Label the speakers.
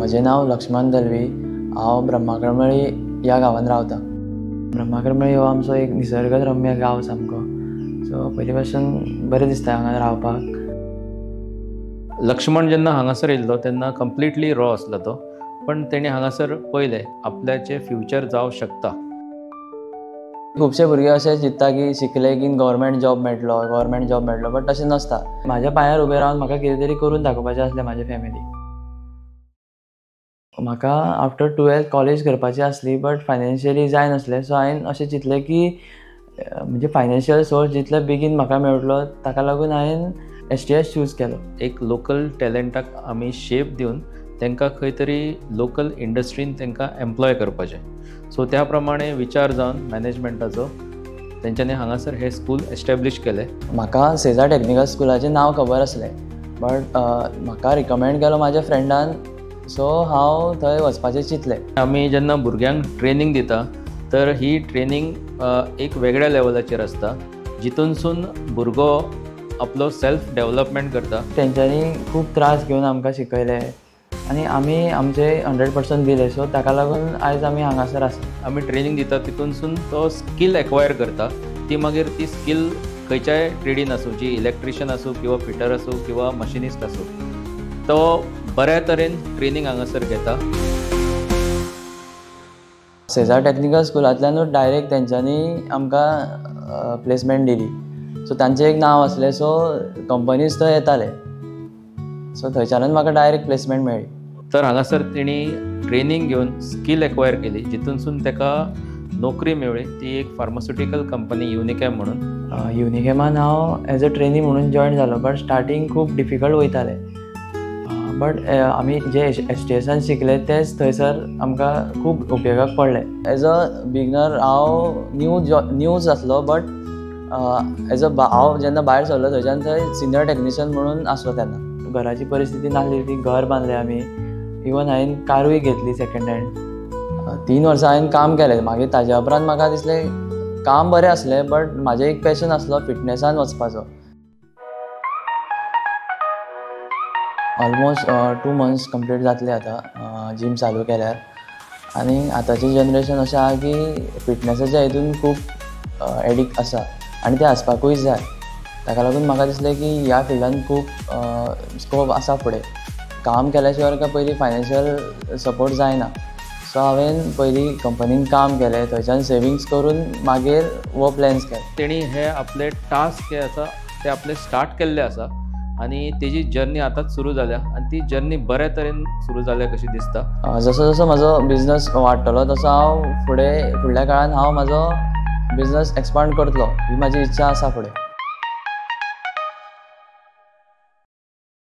Speaker 1: म्हजें नांव लक्ष्मण दलवी। हांव ब्रह्माकळमळी ह्या गांवांत रावतां। ब्रह्माकळमळी हो आमचो एक निसर्गरम्य गांव सामको, सो पयलीं पासून बरें दिसता हांगा रावपाक।
Speaker 2: लक्ष्मण जेन्ना हांगासर येयल्लो तेन्ना कंप्लिटली रॉ आसलो तो, पण तेणी हांगासर पळयलें आपल्याचें फ्युचर जावंक शकता।
Speaker 1: खुबशे भुरगे अशें चिंत्ता की शिकले की गव्हर्मेंट जॉब मेळटलो, बट तशें नसता। म्हाज्या पांयार उबें रावन म्हाका कितें तरी करून दाखोवपाचें आसलें म्हाजे फॅमिलीक। म्हाका आफ्टर 12th कॉलेज करपाची आसली, बट फायनॅन्शियली जायनासलें, सो हांवें अशें चिंतलें की म्हणजे फायनॅन्शियल सोर्स जितले बेगीन म्हाका मेळटलो ताका लागून हांवें STS चूज केलो।
Speaker 2: एक लोकल टॅलंटाक आमी शेप दिवन तांकां खंय तरी लोकल इंडस्ट्रीन तांकां एम्प्लॉय करपाचें। सो त्या प्रमाणे विचार जावन मॅनेजमेंटाचो तेंच्यांनी हांगासर हे स्कूल एस्टॅब्लीश केलें।
Speaker 1: म्हाका सेजा टॅक्निकल स्कुलाचें नांव खबर आसलें, बट म्हाका रिकमेंड केलो म्हाज्या फ्रेंडान, सो हांव थंय वचपाचें चिंतलें।
Speaker 2: आमी जेन्ना भुरग्यांक ट्रेनींग दिता तर ही ट्रेनींग एक वेगळ्या लेवलाचेर आसता, जितूनसून भुरगो आपलो सेल्फ डेवलपमेंट करता।
Speaker 1: तेंच्यांनी खूब त्रास घेवन आमकां शिकयलें आनी आमी आमचे 100% दिले, सो ताका लागून आयज आमी हांगासर आसा।
Speaker 2: आमी ट्रेनींग दिता तितूनसून तो स्कील एक्वायर करता, ती मागीर ती स्कील खंयच्याय ट्रेडीन आसूं, जी इलेक्ट्रिशियन आसूं किंवा फिटर आसूं किंवा मशिनिस्ट आसूं, तो बऱ्या तरेन ट्रेनींग हांगासर घेता।
Speaker 1: सेजा टॅक्निकल स्कुलांतल्यानूच डायरेक्ट तेंच्यांनी आमकां प्लेसमेंट दिली, सो तांचें एक नांव आसलें, सो कंपनीज थंय येताले, सो थंयच्यानूच म्हाका डायरेक्ट प्लेसमेंट मेळ्ळी।
Speaker 2: तर हांगासर तेणी ट्रेनींग घेवन स्कील एक्वायर केली, जितूनसून ताका नोकरी मेळ्ळी। ती एक फार्मास्युटिकल कंपनी युनिकॅम म्हणून।
Speaker 1: युनिकॅमान हांव एज अ ट्रेनी म्हणून जॉयन जालो, बट स्टार्टींग खूब डिफिकल्ट वयतालें, बट आमी जे STSान शिकले तेच थंयसर आमकां खूब उपयोगाक पडलें। एज अ बिगनर हांव न्यूज आसलो, बट हांव जेन्ना भायर सरलो थंयच्यान थंय सिनियर टॅक्निशियन म्हणून आसलो। तेन्ना घराची परिस्थिती नासली, ती घर बांदलें आमी, इवन हांवें कारूय घेतली सेकेंड हँड। 3 वर्सां हांवें काम केलें। मागीर ताज्या उपरांत म्हाका दिसलें काम बरें आसलें, बट म्हाजें एक पॅशन आसलो फिटनॅसान वचपाचो। ऑलमोस्ट 2 मंथ्स कंप्लीट जातले आतां जीम चालू केल्यार, आनी आतांची जनरेशन अशें आहा की फिटनॅसाच्या हितून खूब एडिक्ट आसा आनी ते आसपाकूय जाय। ताका लागून म्हाका दिसलें की ह्या फिल्डान खूब स्कोप आसा फुडें। काम केल्या शिवाय काय पयलीं फायनॅन्शियल सपोर्ट जायना, सो हांवें पयलीं कंपनीन काम केलें, थंयच्यान सेविंग्स करून मागीर हो प्लॅन्स केले।
Speaker 2: तेणी हे आपले टास्क जे आसा ते आपले स्टार्ट केल्ले आसा आनी तेजी जर्नी आतांच सुरू जाल्या, आनी ती जर्नी बऱ्या तरेन सुरू जाल्या कशी दिसता।
Speaker 1: जसो जसो म्हजो बिझनस वाडटलो तसो हांव फुडल्या काळान हांव म्हाजो बिझनस एक्सपांड करतलो, ही म्हाजी इच्छा आसा फुडें।